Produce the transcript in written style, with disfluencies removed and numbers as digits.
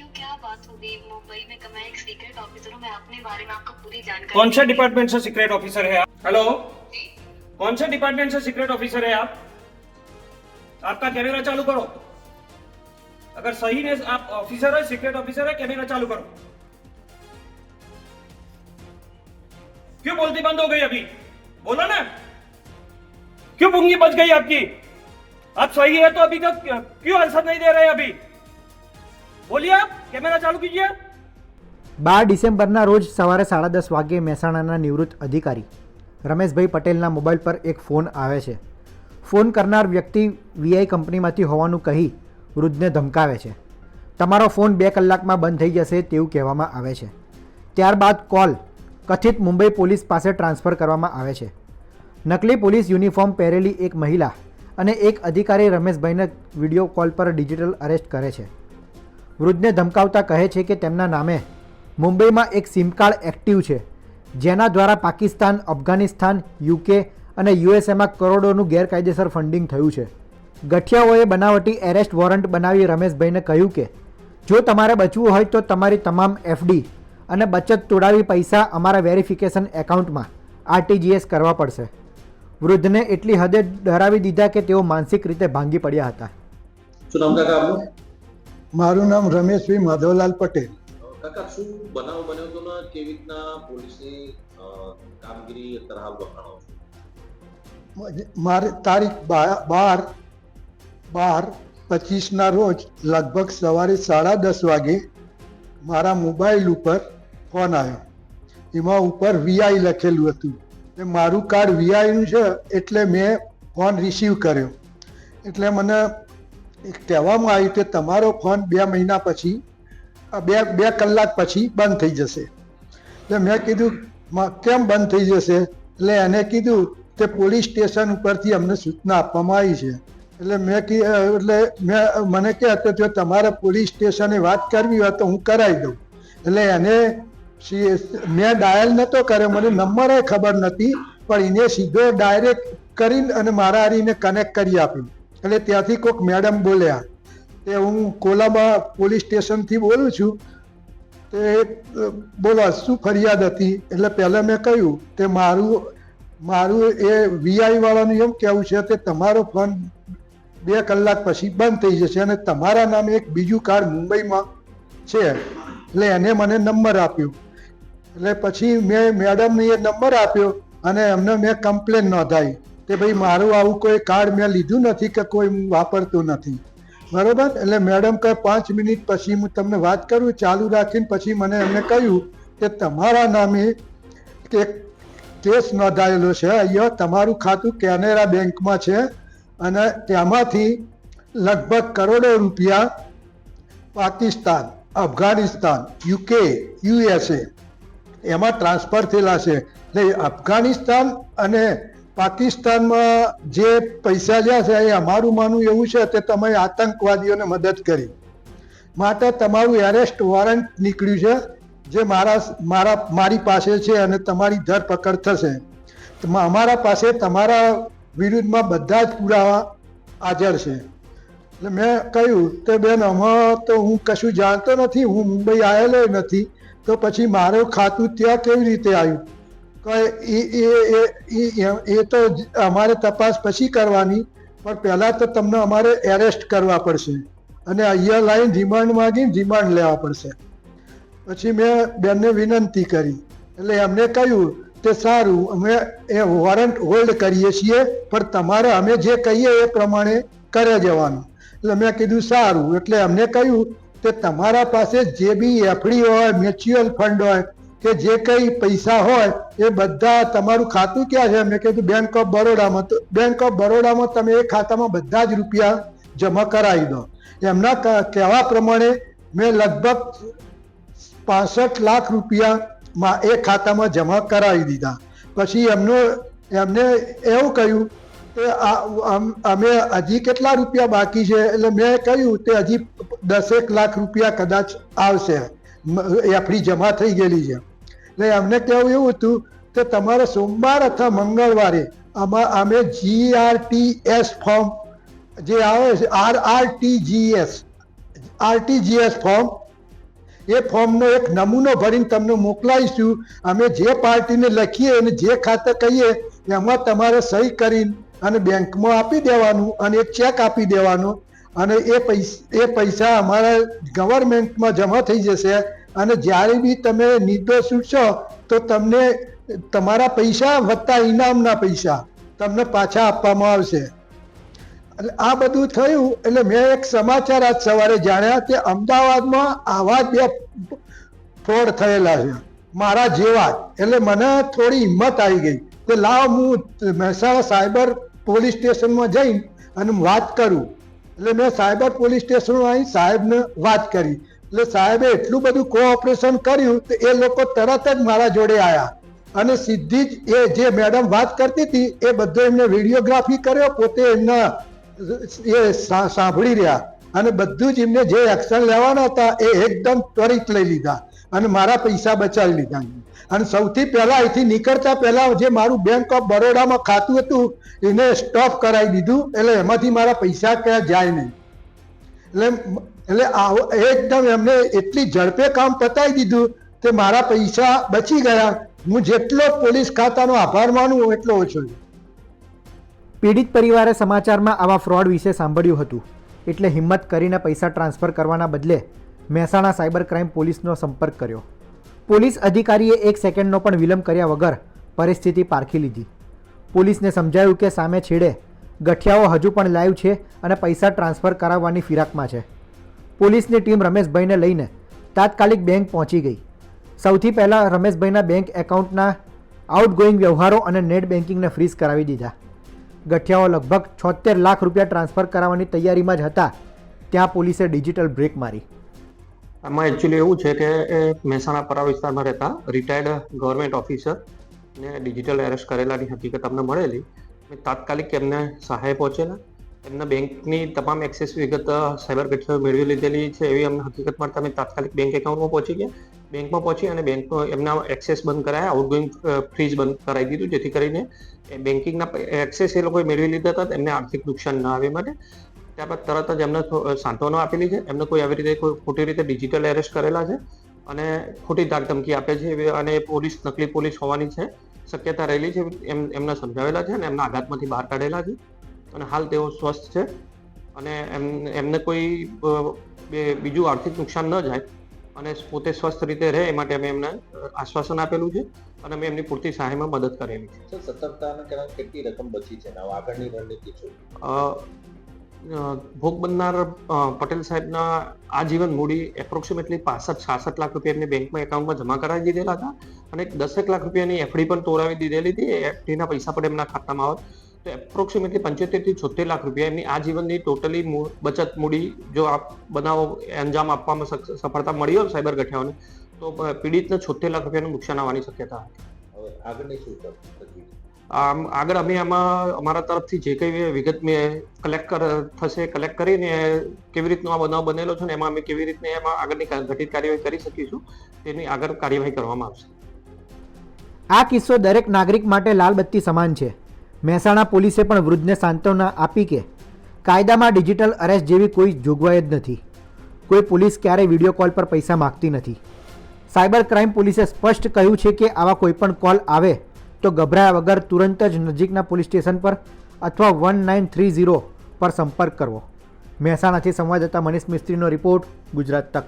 क्यों, क्या बात हो गई? मुंबई में मैं एक सीक्रेट ऑफिसर हूँ, मैं अपने बारे में आपको पूरी जानकारी। कौन से डिपार्टमेंट से सीक्रेट ऑफिसर है आप? हेलो, जी? कौन से डिपार्टमेंट से सीक्रेट ऑफिसर है आप? आपका कैमरा चालू करो। अगर सही में आप ऑफिसर है, सीक्रेट ऑफिसर है, कैमरा चालू करो। क्यों बोलती बंद हो गई अभी? बोलो ना, क्यों पुंगी बच गई आपकी? आप सही है तो अभी तक क्यों आंसर नहीं दे रहे अभी? बोलिए, आप कैमरा चालू कीजिए। 12 ડિસેમ્બરના રોજ સવારે 10:30 વાગ્યે મહેસાણાના નિવૃત્ત અધિકારી રમેશભાઈ પટેલના મોબાઈલ પર એક ફોન આવે છે. ફોન કરનાર વ્યક્તિ વીઆઈ કંપનીમાંથી હોવાનું કહી વૃદ્ધને ધમકાવે છે. તમારો ફોન 2 કલાકમાં બંધ થઈ જશે તેવું કહેવામાં આવે છે. ત્યારબાદ કોલ કથિત મુંબઈ પોલીસ પાસે ટ્રાન્સફર કરવામાં આવે છે. નકલી પોલીસ યુનિફોર્મ પહેરેલી એક મહિલા અને એક અધિકારી રમેશભાઈને વિડીયો કોલ પર ડિજિટલ અરેસ્ટ કરે છે. વૃદ્ધને ધમકાવતા કહે છે કે તેમના નામે મુંબઈમાં એક સિમ કાર્ડ એક્ટિવ છે, જેના દ્વારા પાકિસ્તાન, અફઘાનિસ્તાન, યુકે અને યુએસએમાં કરોડોનું ગેરકાયદેસર ફંડિંગ થયું છે. ગઠિયાઓએ બનાવટી એરેસ્ટ વોરંટ બનાવી રમેશભાઈને કહ્યું કે જો તમારે બચવું હોય તો તમારી તમામ એફડી અને બચત તોડાવી પૈસા અમારા વેરિફિકેશન એકાઉન્ટમાં આરટીજીએસ કરવા પડશે. વૃદ્ધને એટલી હદે ડરાવી દીધા કે તેઓ માનસિક રીતે ભાંગી પડ્યા હતા. શું નામ કાકા આપનું? મારું નામ રમેશભાઈ માધવલાલ પટેલ. કાકા શું બનાવ બન્યો હતો ને કેવી રીતના પોલીસની કામગીરી અત્યારે હાલ વખાણો છો? મારે તારીખ 12/12/25ના રોજ લગભગ સવારે 10:30 વાગે મારા મોબાઈલ ઉપર ફોન આવ્યો. એમાં ઉપર વીઆઈ લખેલું હતું. એ મારું કાર્ડ વીઆઈનું છે એટલે મેં ફોન રિસીવ કર્યો. એટલે મને કહેવામાં આવ્યું કે તમારો ફોન 2 મહિના પછી બે કલાક પછી બંધ થઈ જશે. એટલે મેં કીધું કેમ બંધ થઈ જશે? એટલે એને કીધું કે પોલીસ સ્ટેશન ઉપરથી અમને સૂચના આપવામાં આવી છે. એટલે મને કહે કે જો તમારે પોલીસ સ્ટેશને વાત કરવી હોય તો હું કરાવી દઉં. એટલે એને મેં ડાયલ નહોતો કર્યો, મને નંબર ખબર નથી, પણ એને સીધો ડાયરેક્ટ કરીને અને મારા હારીને કનેક્ટ કરી આપ્યું. એટલે ત્યાંથી કોઈક મેડમ બોલ્યા કે હું કોલાબા પોલીસ સ્ટેશનથી બોલું છું, તે બોલો શું ફરિયાદ હતી? એટલે પહેલાં મેં કહ્યું કે મારું એ વીઆઈ વાળાનું એમ કહેવું છે કે તમારો ફોન 2 કલાક પછી બંધ થઈ જશે અને તમારા નામે એક બીજું કાર્ડ મુંબઈમાં છે. એટલે એને મને નંબર આપ્યો. એટલે પછી મેં મેડમને એ નંબર આપ્યો અને એમને મેં કમ્પ્લેન નોંધાવી કે ભાઈ મારું આવું કોઈ કાર્ડ મેં લીધું નથી કે કોઈ હું વાપરતું નથી. બરાબર? એટલે મેડમ કહે 5 મિનિટ પછી હું તમને વાત કરું. ચાલુ રાખીને પછી મને એમને કહ્યું કે તમારા નામે એક કેસ નોંધાયેલો છે, અહીંયા તમારું ખાતું કેનેરા બેંકમાં છે અને તેમાંથી લગભગ કરોડો રૂપિયા પાકિસ્તાન, અફઘાનિસ્તાન, યુકે, યુએસએ એમાં ટ્રાન્સફર થયેલા છે. એટલે અફઘાનિસ્તાન અને પાકિસ્તાનમાં જે પૈસા જ્યાં છે એ અમારું માનવું એવું છે કે તમે આતંકવાદીઓને મદદ કરી માટે તમારું એરેસ્ટ વોરંટ નીકળ્યું છે, જે મારી પાસે છે અને તમારી ધરપકડ થશે. અમારા પાસે તમારા વિરુદ્ધમાં બધા જ પુરાવા હાજર છે. એટલે મેં કહ્યું કે બેન આમાં તો હું કશું જાણતો નથી, હું મુંબઈ આવેલો નથી, તો પછી મારું ખાતું ત્યાં કેવી રીતે આવ્યું? એ તો અમારે તપાસ પછી કરવાની, પણ પહેલાં તો તમને અમારે એરેસ્ટ કરવા પડશે અને અહીંયા લાઈન રિમાન્ડ માગીને રિમાન્ડ લેવા પડશે. પછી મેં બેનને વિનંતી કરી. એટલે એમને કહ્યું કે સારું, અમે એ વોરંટ હોલ્ડ કરીએ છીએ, પણ તમારે અમે જે કહીએ એ પ્રમાણે કરે જવાનું. એટલે મેં કીધું સારું. એટલે એમને કહ્યું કે તમારા પાસે જે બી એફડી હોય, મ્યુચ્યુઅલ ફંડ હોય કે જે કંઈ પૈસા હોય એ બધા તમારું ખાતું ક્યાં છે? મેં કીધું બેંક ઓફ બરોડામાં. તો બેંક ઓફ બરોડામાં તમે એ ખાતામાં બધા જ રૂપિયા જમા કરાવી દો. એમના કહેવા પ્રમાણે મેં લગભગ 65 લાખ રૂપિયા એ ખાતામાં જમા કરાવી દીધા. પછી એમને એવું કહ્યું કે અમે હજી કેટલા રૂપિયા બાકી છે? એટલે મેં કહ્યું કે હજી 10 લાખ રૂપિયા કદાચ આવશે, એફડી જમા થઈ ગયેલી છે. એટલે એમને કહેવું એવું હતું કે તમારે સોમવાર અથવા મંગળવારે અમે GRTS ફોર્મ જે આવે છે, RRTGS ફોર્મ એ ફોર્મનો એક નમૂનો ભરીને તમને મોકલાવીશું. અમે જે પાર્ટીને લખીએ અને જે ખાતે કહીએ એમાં તમારે સહી કરીને અને બેંકમાં આપી દેવાનું અને એક ચેક આપી દેવાનો અને એ પૈસા અમારા ગવર્મેન્ટમાં જમા થઈ જશે. અને જ્યારે બી તમે નિર્દોષ છો તો તમને તમારા પૈસા વત્તા ઇનામના પૈસા તમને પાછા આપવામાં આવશે. એટલે આ બધું થયું એટલે મેં એક સમાચાર આજ સવારે જાણ્યા કે અમદાવાદમાં આવા બે ફ્રોડ થયેલા છે મારા જેવા જ. એટલે મને થોડી હિંમત આવી ગઈ કે લાવ હું મહેસાણા સાયબર પોલીસ સ્ટેશનમાં જઈને અને વાત કરું. એટલે મેં સાયબર પોલીસ સ્ટેશનમાં આવી સાહેબને વાત કરી. એટલે સાહેબે એટલું બધું કોઓપરેશન કર્યું તો એ લોકો તરત જ મારા જોડે આવ્યા અને સીધી જ એ જે મેડમ વાત કરતી હતી એ બધો એમને વિડીયોગ્રાફી કર્યો, પોતે એમના એ સાંભળી રહ્યા અને બધું જ એમને જે એક્શન લેવાના હતા એ એકદમ ત્વરિત લઈ લીધા અને મારા પૈસા બચાવી લીધા. અને સૌથી પહેલા અહીંથી નીકળતા પહેલા જે મારું બેંક ઓફ બરોડામાં ખાતું હતું એને સ્ટોપ કરાવી દીધું. એટલે એમાંથી મારા પૈસા ક્યાં જાય નહીં. એટલે એકદમ એમને એટલી ઝડપે કામ પતાવી દીધું કે મારા પૈસા બચી ગયા. હું જેટલો પોલીસ ખાતાનો આભાર માનું એટલો ઓછો છે. પીડિત પરિવારે સમાચારમાં આવા ફ્રોડ વિશે સાંભળ્યું હતું એટલે હિંમત કરીને પૈસા ટ્રાન્સફર કરવાના બદલે મહેસાણા સાયબર ક્રાઇમ પોલીસનો સંપર્ક કર્યો. પોલીસ અધિકારીએ 1 સેકન્ડનો પણ વિલંબ કર્યા વગર પરિસ્થિતિ પારખી લીધી. પોલીસને સમજાયું કે સામે છેડે ગઠિયાઓ હજુ પણ લાઈવ છે અને પૈસા ટ્રાન્સફર કરાવવાની ફિરાકમાં છે. પોલીસની ટીમ રમેશભાઈને લઈને તાત્કાલિક બેંક પહોંચી ગઈ. સૌથી પહેલાં રમેશભાઈના બેંક એકાઉન્ટના આઉટગોઈંગ વ્યવહારો અને નેટ બેન્કિંગને ફ્રીઝ કરાવી દીધા. ગઠિયાઓ લગભગ 76 લાખ રૂપિયા ટ્રાન્સફર કરાવવાની તૈયારીમાં જ હતા ત્યાં પોલીસે ડિજિટલ બ્રેક મારી. આમાં એકચ્યુઅલી એવું છે કે મહેસાણા પરા વિસ્તારમાં રહેતા રિટાયર્ડ ગવર્મેન્ટ ઓફિસર ને ડિજિટલ એરેસ્ટ કરેલાની હકીકત અમને મળેલી. તાત્કાલિક એમને સહાય પહોંચેલા. એમના બેંકની તમામ એક્સેસ વિગત સાયબર ગઠિયાઓ મેળવી લીધેલી છે એવી અમને હકીકત મળતા અમે તાત્કાલિક બેંક એકાઉન્ટમાં પહોંચી ગયા. બેંકમાં પહોંચી અને બેંકનો એમના એક્સેસ બંધ કરાયા, આઉટગોઈંગ ફ્રીઝ બંધ કરાવી દીધું જેથી કરીને બેન્કિંગના એક્સેસ એ લોકોએ મેળવી લીધા હતા એમને આર્થિક નુકસાન ના આવે માટે. ત્યારબાદ તરત જ એમને સાંત્વનો આપેલી છે. એમને કોઈ આવી રીતે કોઈ ખોટી રીતે ડિજિટલ એરેસ્ટ કરેલા છે અને ખોટી ધાક ધમકી આપે છે અને પોલીસ નકલી પોલીસ હોવાની છે શક્યતા રહેલી છે એમને સમજાવેલા છે અને એમના આઘાતમાંથી બહાર કાઢેલા છે અને હાલ તેઓ સ્વસ્થ છે અને એમને કોઈ બીજું આર્થિક નુકસાન ન જાય અને પોતે સ્વસ્થ રીતે રહે એ માટે અમે એમને આશ્વાસન આપેલું છે અને અમે એમની પૂરતી સહાયમાં મદદ કરેલી છે. સતર્કતાના કારણે કેટલી રકમ બચી છે અને આગળની રણનીતિ શું? ભોગ બનનાર પટેલ સાહેબના આજીવન મૂડી એપ્રોક્સિમેટલી 65-66 લાખ રૂપિયા એમને બેંકમાં એકાઉન્ટમાં જમા કરાવી દીધેલા હતા અને 10 લાખ રૂપિયાની એફડી પણ તોડાવી દીધેલી હતી. એફડીના પૈસા પણ એમના ખાતામાં આવે તો એપ્રોક્સિમેટલી 75-76 લાખ રૂપિયા એમની આજીવનની ટોટલી બચત મૂડી જો આ બનાવો અંજામ આપવામાં સફળતા મળી હોય સાયબર ગઠિયાઓને તો પીડિતને 76 લાખ રૂપિયાનું નુકસાન આવવાની શક્યતા હતી. હવે આગળની શું તજવીજ? આગળ અમે આમાં અમારા તરફથી જે કંઈ વિગત મેં કલેક્ટ કરીને કેવી રીતનો આ બનાવ બનેલો છે ને એમાં અમે કેવી રીતને એમાં આગળની ઘટિત કાર્યવાહી કરી શકીશું તેની આગળ કાર્યવાહી કરવામાં આવશે. આ કિસ્સો દરેક નાગરિક માટે લાલબત્તી સમાન છે. મહેસાણા પોલીસે પણ વૃદ્ધને સાંત્વના આપી કે કાયદામાં ડિજિટલ અરેસ્ટ જેવી કોઈ જોગવાઈ જ નથી. કોઈ પોલીસ ક્યારેય વિડીયો કોલ પર પૈસા માગતી નથી. સાયબર ક્રાઇમ પોલીસે સ્પષ્ટ કહ્યું છે કે આવા કોઈ પણ કોલ આવે તો ગભરાયા વગર તુરંત જ નજીકના પોલીસ સ્ટેશન પર અથવા 1930 પર સંપર્ક કરવો. મહેસાણાથી સંવાદદાતા મનીષ મિસ્ત્રીનો રિપોર્ટ, ગુજરાત તક.